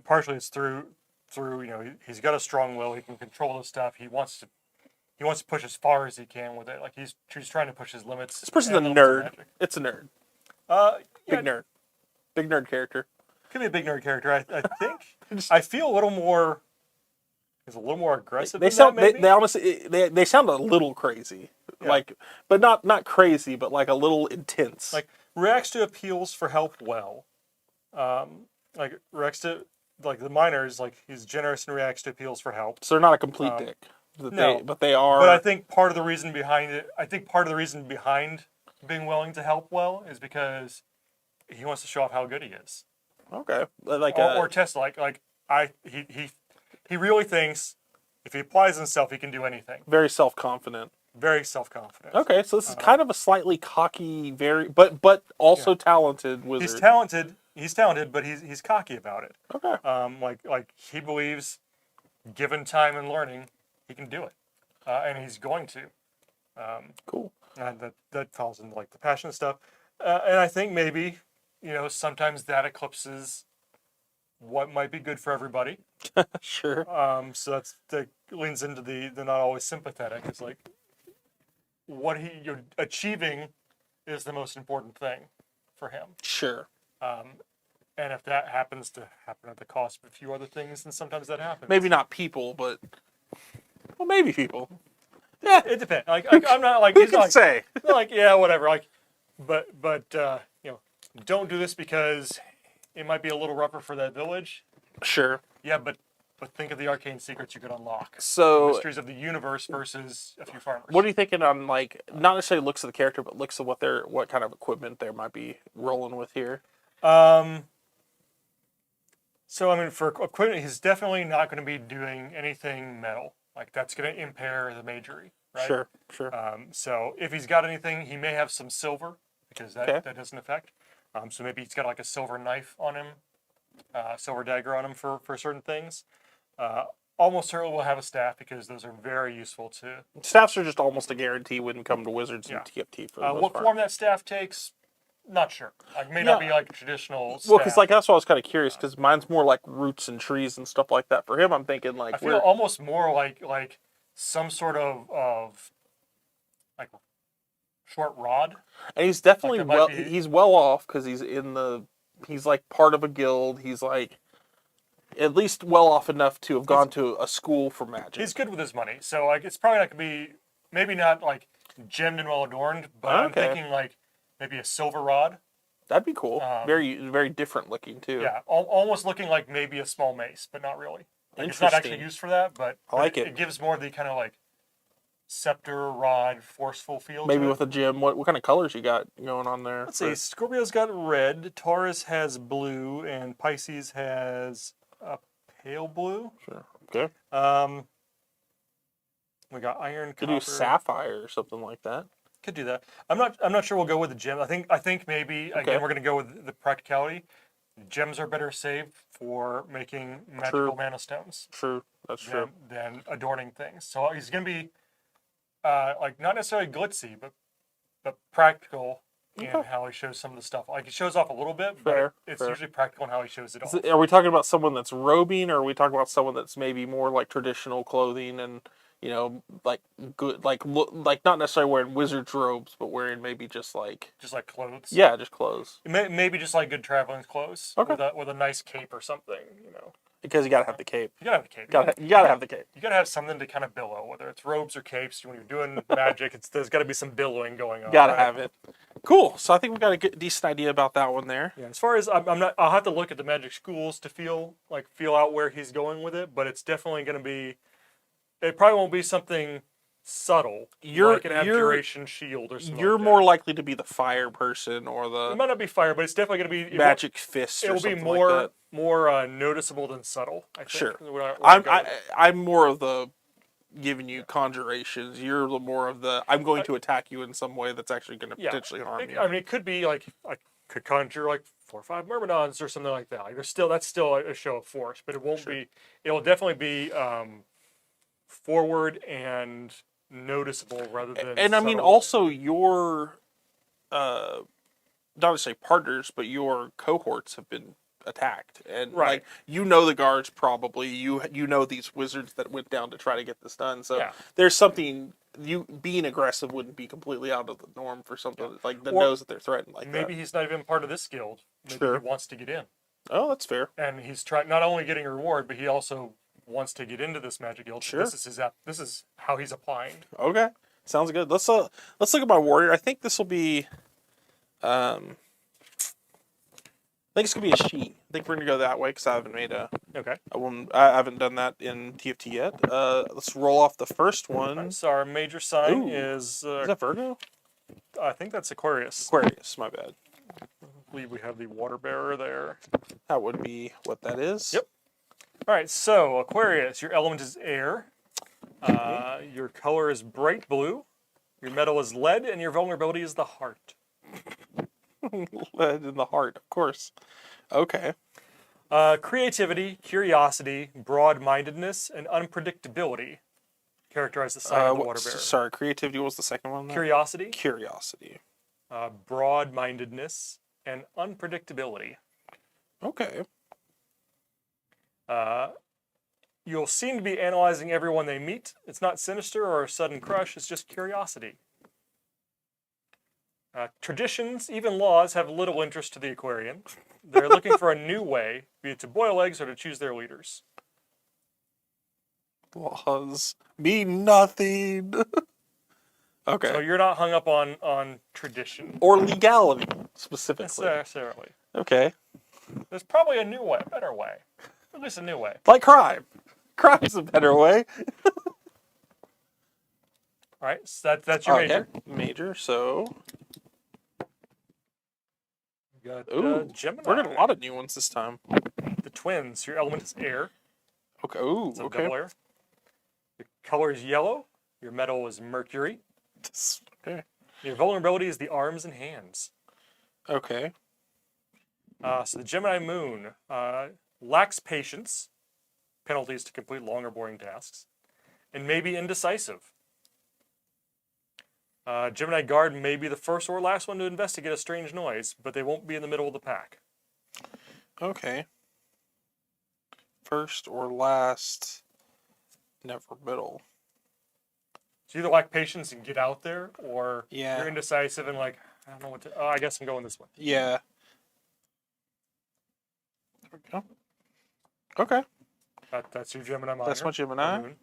partially it's through he's got a strong will. He can control the stuff. He wants to push as far as he can with it. Like he's trying to push his limits. This person's a and limits of nerd. magic. It's a nerd. Yeah, Big nerd character. could be a big nerd character. I think. I feel a little more. He's a little more aggressive. They than sound that, maybe? they honestly they sound a little crazy, Yeah. like, but not crazy, but like a little intense. Like reacts to appeals for help well. Like reacts to like the miners. Like he's generous and reacts to appeals for help. so they're not a complete dick. No. But they are. But I think part of the reason behind it, being willing to help well is because he wants to show off how good he is, okay, like or test he really thinks if he applies himself he can do anything. very self confident. Very self-confident. Okay, so this is kind of a slightly cocky, but also talented wizard. He's talented, but he's cocky about it. Okay, Like he believes, given time and learning, he can do it, and he's going to. cool. And that falls into like the passionate stuff, and I think maybe sometimes that eclipses what might be good for everybody. Sure. So that leans into the not always sympathetic. It's like what you're achieving is the most important thing for him. Sure. And if that happens to happen at the cost of a few other things, then sometimes that happens. Maybe not people, but maybe people. Yeah, It depends. Like I'm not like who he's can like say? like yeah whatever. Like but don't do this because it might be a little rougher for that village. Sure. Yeah, but think of the arcane secrets you could unlock. The So, mysteries of the universe versus a few farmers. what are you thinking on, like, not necessarily looks of the character, but looks of what kind of equipment they might be rolling with here? So I mean, for equipment, he's definitely not going to be doing anything metal. Like that's going to impair the magery, right? Sure. Sure. So if he's got anything, he may have some silver because Okay. that doesn't affect. So maybe he's got like a silver knife on him, silver dagger on him for certain things. Almost certainly will have a staff because those are very useful too. Staffs are just almost a guarantee when it comes to wizards and Yeah. TFT for the most What part. form that staff takes, not sure. Like may not be like a traditional staff. Well, because like that's why I was kind of curious, because mine's more like roots and trees and stuff like that. For him, I'm thinking like I feel almost more like some sort of like short rod. and he's definitely like there well. might be- He's well off because he's like part of a guild. He's like at least well off enough to have gone to a school for magic. He's good with his money, so like it's probably not gonna be maybe not like gemmed and well adorned, but I'm Okay. thinking like maybe a silver rod. That'd be cool. Very different looking too. Yeah, almost looking like maybe a small mace, but not really. Like it's not actually Interesting. used for that, but I like it. It gives more the kind of like scepter, rod, forceful feel. Maybe to with it. a gem. What kind of colors you got going on there? Let's see. Scorpio's got red, Taurus has blue, and Pisces has a pale blue. Sure. Okay. We got iron, Could copper. do sapphire or something like that. Could do that. I'm not sure we'll go with the gem. I think maybe Okay. again we're gonna go with the practicality. Gems are better saved for making magical mana stones True. That's true. than adorning things. So he's gonna be like not necessarily glitzy, but practical in Okay. how he shows some of the stuff. Like he shows off a little bit, Fair, but it's fair. usually practical in how he shows it off. Are we talking about someone that's robing, or are we talking about someone that's maybe more like traditional clothing and like good, like not necessarily wearing wizard's robes, but wearing maybe just like Just like clothes. just clothes? Maybe just like good traveling clothes. Okay. With a nice cape or something. Because you gotta have the cape. You gotta have a cape. You gotta have the cape. You gotta have something to kind of billow, whether it's robes or capes. When you're doing magic, there's got to be some billowing going on. Gotta right? have it. Cool. So I think we got a good, decent idea about that one there. Yeah. As far as I'm not, I'll have to look at the magic schools to feel out where he's going with it. But it's definitely going to be. It probably won't be something subtle, like an abjuration shield or something. You're like more that. likely to be the fire person or It the might not be fire, but it's definitely going to be magic fist. It or will be something more like that. noticeable than subtle. I think. Sure. What I go I'm with. I'm more of the giving you conjurations. You're the more of the I'm going to attack you in some way that's actually going to Yeah. potentially harm you. I mean, it could be like I could conjure like 4 or 5 Myrmidons or something like that. Like that's still a show of force, but it won't be. It will definitely be forward and noticeable rather than. And I mean, subtle. also your not necessarily partners, but your cohorts have been attacked, and Right. like you know the guards probably you know these wizards that went down to try to get this done. So Yeah. there's something you being aggressive wouldn't be completely out of the norm for something like that Or knows that they're threatened like maybe that. he's not even part of this guild. Maybe Sure. he wants to get in, Oh, that's fair. and he's trying not only getting a reward, but he also wants to get into this magic guild. Sure. This is how he's applying. Okay, sounds good. Let's look at my warrior. I think this will be I think it's gonna be a she. I think we're gonna go that way because I haven't made a. Okay. I haven't done that in TFT yet. Let's roll off the first one. So our major sign Ooh. is Is that Virgo? I think that's Aquarius. Aquarius. My bad. I believe we have the water bearer there. That would be what that is. Yep. All right, so Aquarius, your element is air. Your color is bright blue. Your metal is lead, and your vulnerability is the heart. Lead in the heart, of course. Okay. Creativity, curiosity, broad-mindedness, and unpredictability characterize the sign of the water bearer. Sorry, creativity was the second one. There? Curiosity, Curiosity. broad-mindedness, and unpredictability. Okay. You'll seem to be analyzing everyone they meet. It's not sinister or a sudden crush, it's just curiosity. Traditions, even laws, have little interest to the Aquarian. They're looking for a new way, be it to boil eggs or to choose their leaders. Laws mean nothing. Okay. So you're not hung up on tradition Or legality, specifically. necessarily. Okay. There's probably a new way, a better way. At least a new way. Like crime. Crime's a better way. All right, so that's your major. Major, so. You got Ooh. Gemini. We're getting a lot of new ones this time. The twins. Your element is air. Okay. Ooh, So okay. double air. Your color is yellow. Your metal is mercury. Okay. Your vulnerability is the arms and hands. Okay. So the Gemini moon lacks patience, penalties to complete long or boring tasks, and may be indecisive. Gemini guard may be the first or last one to investigate a strange noise, but they won't be in the middle of the pack. Okay. First or last, never middle. So you either lack patience and get out there, or Yeah. you're indecisive and like, I don't know what to. Oh, I guess I'm going this way. Yeah. There we go. Okay. That's your Gemini minor. That's my Gemini. moon.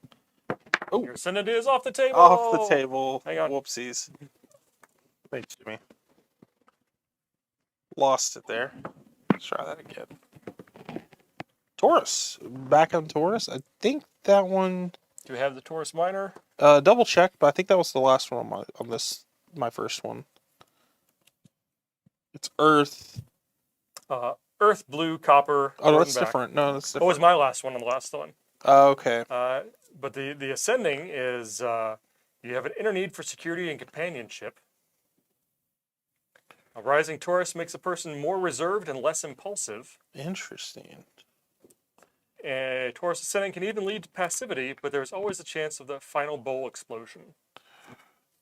Oh. Your ascendant is off the table. Off the table. Hang on. Whoopsies. Thanks, Jimmy. Lost it there. Let's try that again. Taurus. Back on Taurus. I think that one. Do we have the Taurus minor? Double check, but I think that was the last one on my first one. It's Earth. Earth, blue, copper. Oh, front that's and back. different. No, that's What different. was my last one on the last one? Okay. But the ascending is you have an inner need for security and companionship. A rising Taurus makes a person more reserved and less impulsive. Interesting. A Taurus ascending can even lead to passivity, but there's always a chance of the final bowl explosion.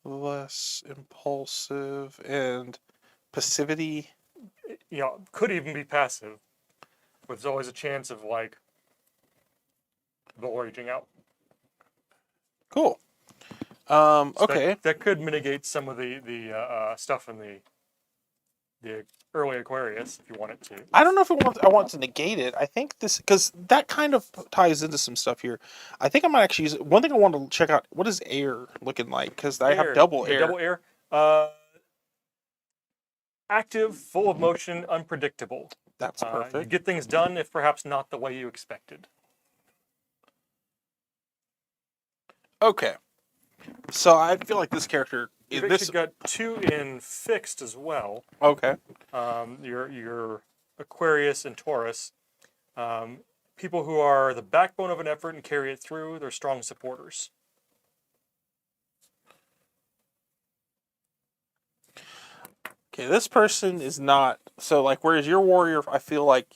Less impulsive and passivity. You know, could even be passive, but there's always a chance of like bowl raging out. Cool. So Okay. that could mitigate some of the stuff in the early Aquarius if you want it to. I don't know if I want to negate it. I think this because that kind of ties into some stuff here. I think I might actually use it. One thing I want to check out, what is air looking like? Because I have double air. Double air. Active, full of motion, unpredictable. That's You perfect. get things done, if perhaps not the way you expected. Okay. So I feel like this character is You've this. actually got 2 in fixed as well. Okay. Your Aquarius and Taurus. People who are the backbone of an effort and carry it through, they're strong supporters. Okay, this person is not so like. Whereas your warrior, I feel like,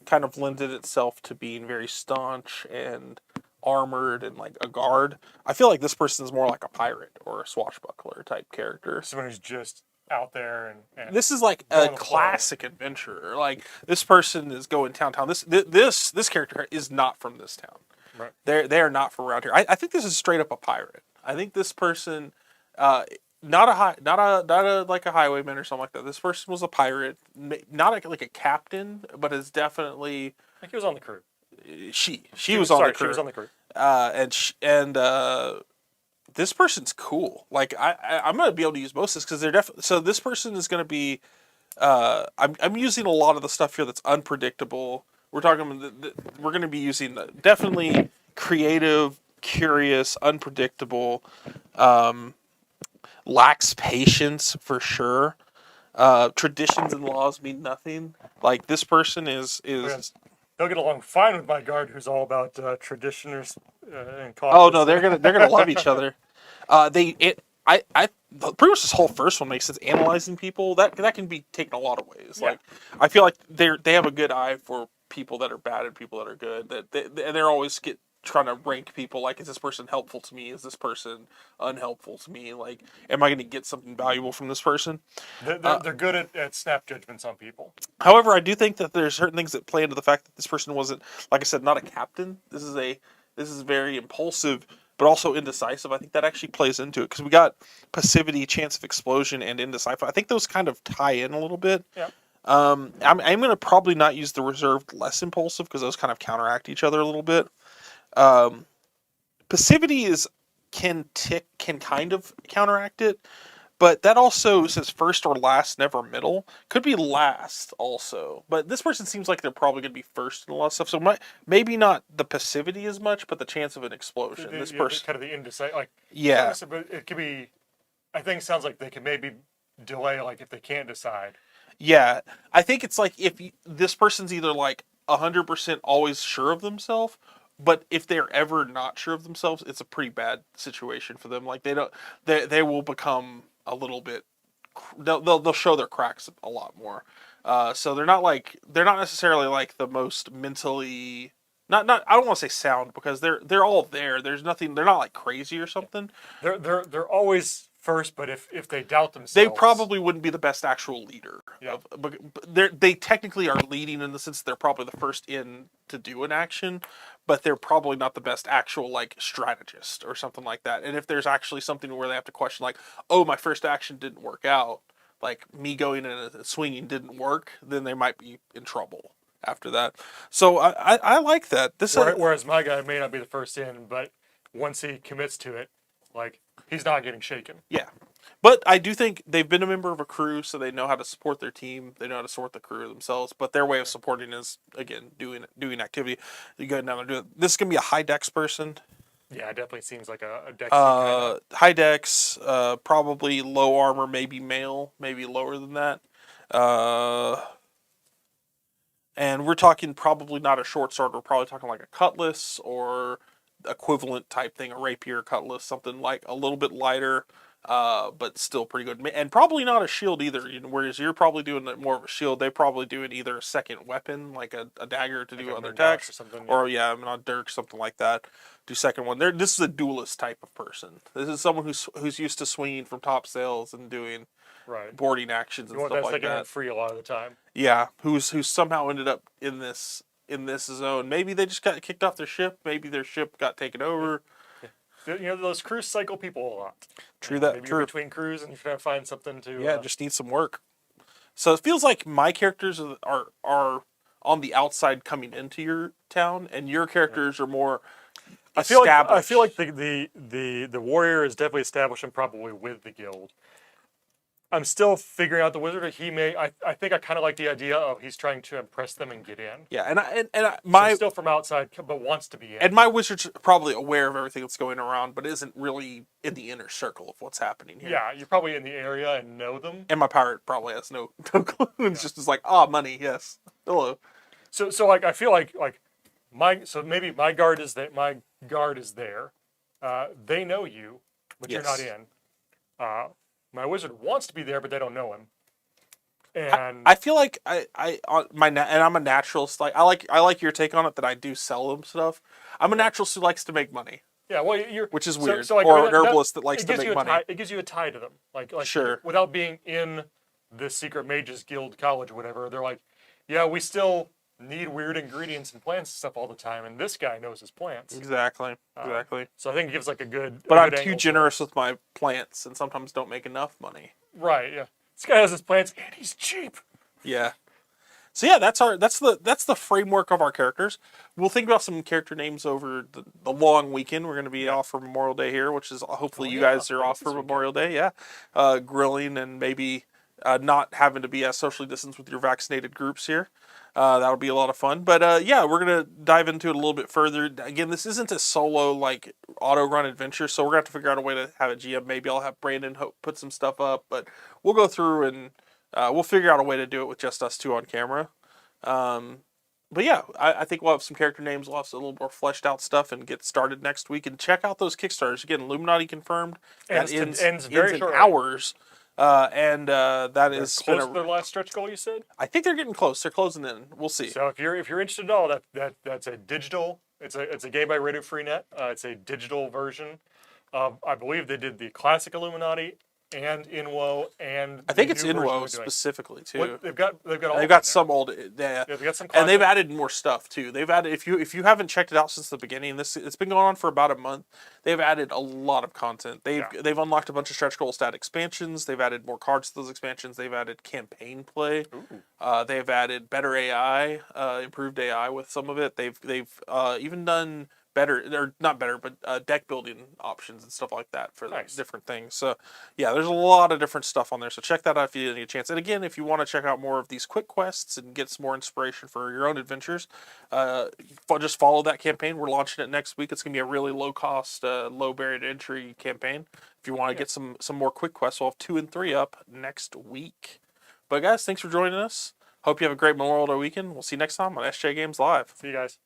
kind of lended itself to being very staunch and armored and like a guard. I feel like this person is more like a pirate or a swashbuckler type character. Someone who's just out there and This is like a going with the flow. classic adventurer. Like this person is going town. This character is not from this town. Right. They are not from around here. I think this is straight up a pirate. I think this person, not a like a highwayman or something like that. This person was a pirate, not like a captain, but is definitely I think he was on the crew. she was on the crew. She was on the crew. This person's cool. Like I'm gonna be able to use most of this because they're definitely. So this person is gonna be. I'm using a lot of the stuff here that's unpredictable. We're talking. We're gonna be using definitely creative, curious, unpredictable. Lacks patience for sure. Traditions and laws mean nothing. Like this person is. They'll get along fine with my guard, who's all about traditioners and cautious. Oh no, they're gonna love each other. Pretty much this whole first one makes sense. Analyzing people that can be taken a lot of ways. Yeah. Like I feel like they have a good eye for people that are bad and people that are good. And they're always trying to rank people. Like, is this person helpful to me? Is this person unhelpful to me? Like, am I going to get something valuable from this person? They're good at snap judgments on people. However, I do think that there's certain things that play into the fact that this person wasn't, like I said, not a captain. This is very impulsive, but also indecisive. I think that actually plays into it because we got passivity, chance of explosion, and indecisive. I think those kind of tie in a little bit. Yeah. I'm going to probably not use the reserved less impulsive because those kind of counteract each other a little bit. Passivity can kind of counteract it, but that also says first or last, never middle. Could be last also, but this person seems like they're probably going to be first in a lot of stuff. So maybe not the passivity as much, but the chance of an explosion. This person kind of the indecisive, like yeah, but it could be. I think it sounds like they can maybe delay, like if they can't decide. yeah. I think it's like if this person's either like 100% always sure of themselves. But if they're ever not sure of themselves, it's a pretty bad situation for them. Like they will become a little bit. They'll show their cracks a lot more. So they're not necessarily like the most mentally. Not I don't want to say sound because they're all there. There's nothing. They're not like crazy or something. They're always first, but if they doubt themselves, they probably wouldn't be the best actual leader. Yeah. But they technically are leading in the sense they're probably the first in to do an action, but they're probably not the best actual like strategist or something like that. And if there's actually something where they have to question like, oh, my first action didn't work out, like me going in and swinging didn't work, then they might be in trouble after that. So I like that. Whereas my guy may not be the first in, but once he commits to it, like he's not getting shaken. Yeah. But I do think they've been a member of a crew, so they know how to support their team. They know how to support the crew themselves. But their way of supporting is, again, doing activity. You go down and do it. This is going to be a high dex person. Yeah, it definitely seems like a dex. High dex, probably low armor, maybe male, maybe lower than that. And we're talking probably not a short sword. We're probably talking like a cutlass or equivalent type thing, a rapier, cutlass, something like a little bit lighter. But still pretty good, and probably not a shield either. Whereas you're probably doing more of a shield, they probably doing either a second weapon, like a dagger to do other attacks, or something, or a dirk, something like that. Do second one. This is a duelist type of person. This is someone who's used to swinging from top sails and doing boarding actions and stuff like that. Free a lot of the time. Yeah, who's somehow ended up in this zone. Maybe they just got kicked off their ship. Maybe their ship got taken over. Those crews cycle people a lot. True. Maybe you're between crews and you're trying to find something to. Yeah, just need some work. So it feels like my characters are on the outside coming into your town, and your characters are more established. I feel like the warrior is definitely established and probably with the guild. I'm still figuring out the wizard. I think I kind of like the idea of he's trying to impress them and get in. Yeah, and still from outside, but wants to be in. And my wizard's probably aware of everything that's going around, but isn't really in the inner circle of what's happening here. Yeah, you're probably in the area and know them. And my pirate probably has no clue. It's just like, money, yes, hello. So like I feel like maybe my guard is that my guard is there. They know you, but you're not in. My wizard wants to be there, but they don't know him. And I feel like and I'm a naturalist. Like I like your take on it that I do sell them stuff. I'm a naturalist who likes to make money, yeah, well, you're which is so weird, so like I mean, or an herbalist that likes it to gives make you a money. tie. It gives you a tie to them, like Sure, without being in the Secret Mages Guild College or whatever. They're like, yeah, we still need weird ingredients and plants and stuff all the time, and this guy knows his plants. exactly. So I think it gives like a But I'm good too angle to generous this. with my plants, and sometimes don't make enough money. Right? Yeah. This guy has his plants, and he's cheap. Yeah. So yeah, that's the framework of our characters. We'll think about some character names over the long weekend. We're going to be Yeah. off for Memorial Day here, which is hopefully Oh you yeah, guys are that off is for this weekend. Memorial Day. Yeah, grilling and maybe not having to be as socially distanced with your vaccinated groups here. That'll be a lot of fun. But yeah, we're gonna dive into it a little bit further. Again, this isn't a solo like auto run adventure, so we're gonna have to figure out a way to have a GM. Maybe I'll have Brandon put some stuff up, but we'll go through and we'll figure out a way to do it with just us two on camera. Um, but yeah, I think we'll have some character names. We'll have a little more fleshed out stuff and get started next week. And check out those Kickstarters again. Illuminati confirmed. That Ends ends very in shortly. hours. And that They're has close been to their last stretch goal. You said. I think they're getting close. They're closing in. We'll see. So if you're interested at all, that's a digital. It's a game by Radio Freenet. It's a digital version of, I believe they did the classic Illuminati and Inwo and I think the it's new version Inwo they're doing. specifically too. What, they've got all They've of them got there. some old, yeah, Yeah, they've got some and they've classic. added more stuff too. They've added if you haven't checked it out since the beginning, it's been going on for about a month. They've added a lot of content. They've unlocked a bunch of stretch goal stat expansions. They've added more cards to those expansions. They've added campaign play. They've added better AI, improved AI with some of it. They've even done better, or not better, but deck building options and stuff like that for Nice. different things. So yeah, there's a lot of different stuff on there. So check that out if you get a chance. And again, if you want to check out more of these quick quests and get some more inspiration for your own adventures, just follow that campaign. We're launching it next week. It's gonna be a really low cost, low barrier to entry campaign. If you want to get some more quick quests, we'll have 2 and 3 up next week. But guys, thanks for joining us. Hope you have a great Memorial Day weekend. We'll see you next time on SJ Games Live. See you guys.